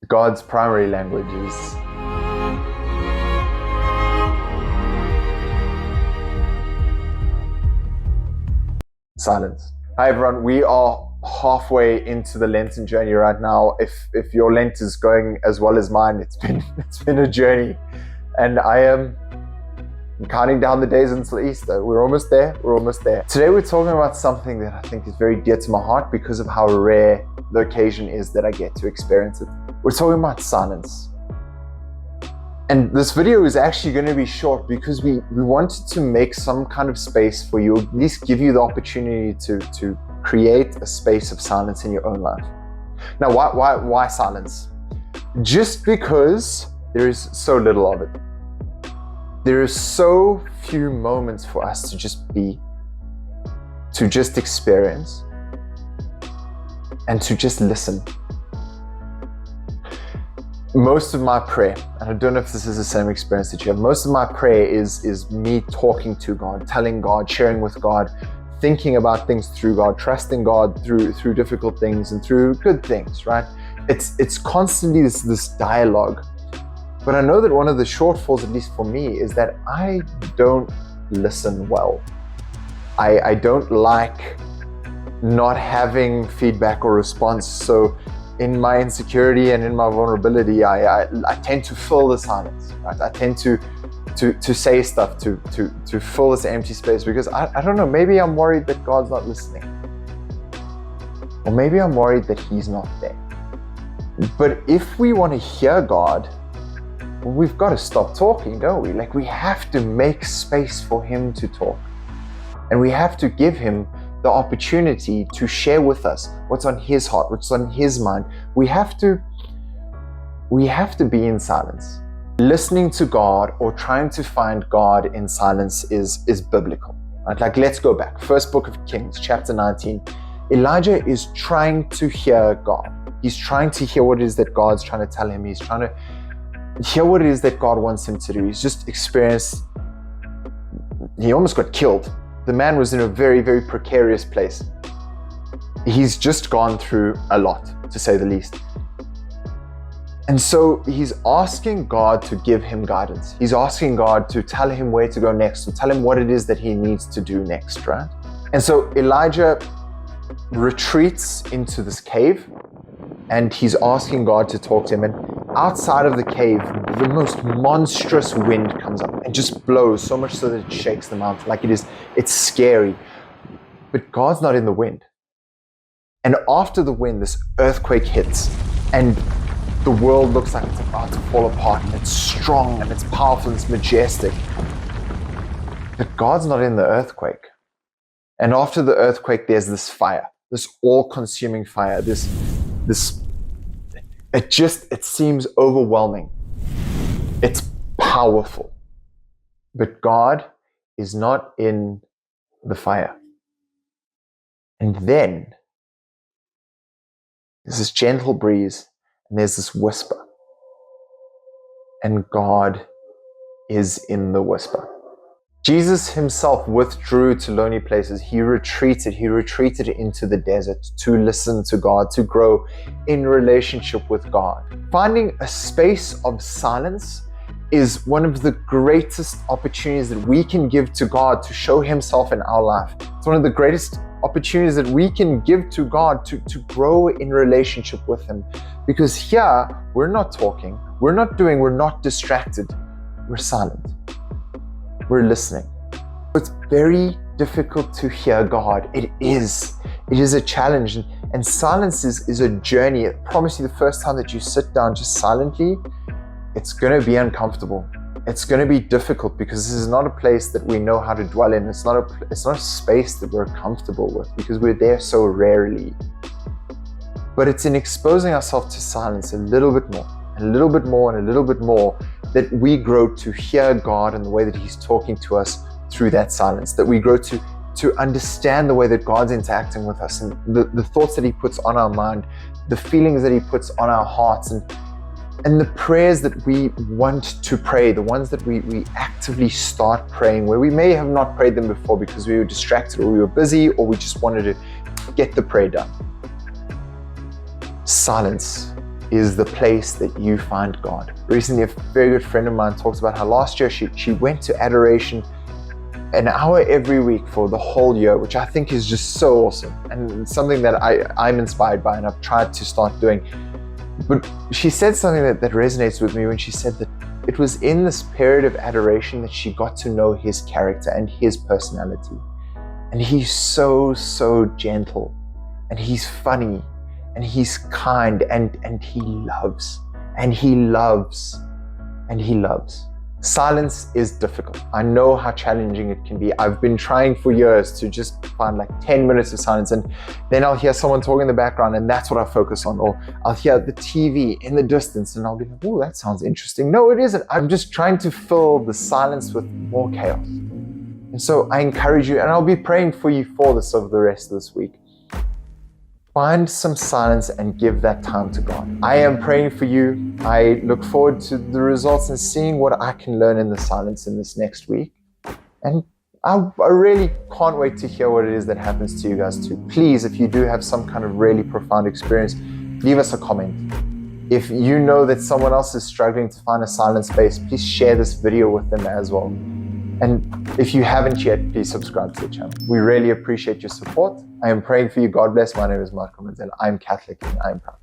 God's primary language is silence. Hi everyone, we are halfway into the Lenten journey right now. If your Lent is going as well as mine, it's been a journey, and I am counting down the days until Easter. We're almost there. Today we're talking about something that I think is very dear to my heart because of how rare the occasion is that I get to experience it. We're talking about silence. And this video is actually going to be short because we wanted to make some kind of space for you, at least give you the opportunity to create a space of silence in your own life. Now, why silence? Just because there is so little of it. There are so few moments for us to just be, to just experience, and to just listen. Most of my prayer, and I don't know if this is the same experience that you have, most of my prayer is me talking to God, telling God, sharing with God, thinking about things through God, trusting God through difficult things and through good things, right? It's constantly this dialogue. But I know that one of the shortfalls, at least for me, is that I don't listen well. I don't like not having feedback or response. So in my insecurity and in my vulnerability, I tend to fill the silence, right? I tend to say stuff to fill this empty space because I don't know, maybe I'm worried that God's not listening. Or maybe I'm worried that He's not there. But if we want to hear God, we've got to stop talking, don't we? Like, we have to make space for Him to talk. And we have to give Him the opportunity to share with us what's on His heart, what's on His mind. We have to be in silence. Listening to God or trying to find God in silence is biblical. Right? Like, let's go back. First book of Kings, chapter 19. Elijah is trying to hear God. He's trying to hear what it is that God's trying to tell him. He's trying to hear what it is that God wants him to do. He's just experienced, he almost got killed. The man was in a very, very precarious place. He's just gone through a lot, to say the least. And so he's asking God to give him guidance. He's asking God to tell him where to go next, to tell him what it is that he needs to do next, right? And so Elijah retreats into this cave and he's asking God to talk to him. And outside of the cave, the most monstrous wind comes up and just blows so much so that it shakes the mountain. Like, it's scary. But God's not in the wind. And after the wind, this earthquake hits and the world looks like it's about to fall apart, and it's strong and it's powerful and it's majestic. But God's not in the earthquake. And after the earthquake, there's this fire, this all-consuming fire, it seems overwhelming. It's powerful. But God is not in the fire. And then there's this gentle breeze and there's this whisper. And God is in the whisper. Jesus himself withdrew to lonely places. He retreated into the desert to listen to God, to grow in relationship with God. Finding a space of silence is one of the greatest opportunities that we can give to God to show Himself in our life. It's one of the greatest opportunities that we can give to God to grow in relationship with Him. Because here, we're not talking, we're not distracted, we're silent. We're listening. It's very difficult to hear God. It is a challenge. And silence is a journey. I promise you, the first time that you sit down just silently, it's going to be uncomfortable. It's going to be difficult because this is not a place that we know how to dwell in. It's not a space that we're comfortable with because we're there so rarely. But it's in exposing ourselves to silence a little bit more, and a little bit more, and a little bit more, that we grow to hear God in the way that He's talking to us through that silence, that we grow to understand the way that God's interacting with us and the thoughts that He puts on our mind, the feelings that He puts on our hearts, and the prayers that we want to pray, the ones that we actively start praying, where we may have not prayed them before because we were distracted or we were busy or we just wanted to get the prayer done. Silence is the place that you find God. Recently, a very good friend of mine talks about how last year she went to adoration an hour every week for the whole year, which I think is just so awesome and something that I'm inspired by and I've tried to start doing. But she said something that resonates with me when she said that it was in this period of adoration that she got to know his character and his personality. And he's so gentle, and he's funny, and he's kind, and he loves, and he loves, and he loves. Silence is difficult. I know how challenging it can be. I've been trying for years to just find like 10 minutes of silence, and then I'll hear someone talking in the background and that's what I focus on. Or I'll hear the TV in the distance and I'll be like, oh, that sounds interesting. No, it isn't. I'm just trying to fill the silence with more chaos. And so I encourage you, and I'll be praying for you for this over the rest of this week. Find some silence and give that time to God. I am praying for you. I look forward to the results and seeing what I can learn in the silence in this next week. And I really can't wait to hear what it is that happens to you guys too. Please, if you do have some kind of really profound experience, leave us a comment. If you know that someone else is struggling to find a silent space, please share this video with them as well. And if you haven't yet, please subscribe to the channel. We really appreciate your support. I am praying for you. God bless. My name is Michael Manzella. I'm Catholic and I'm proud.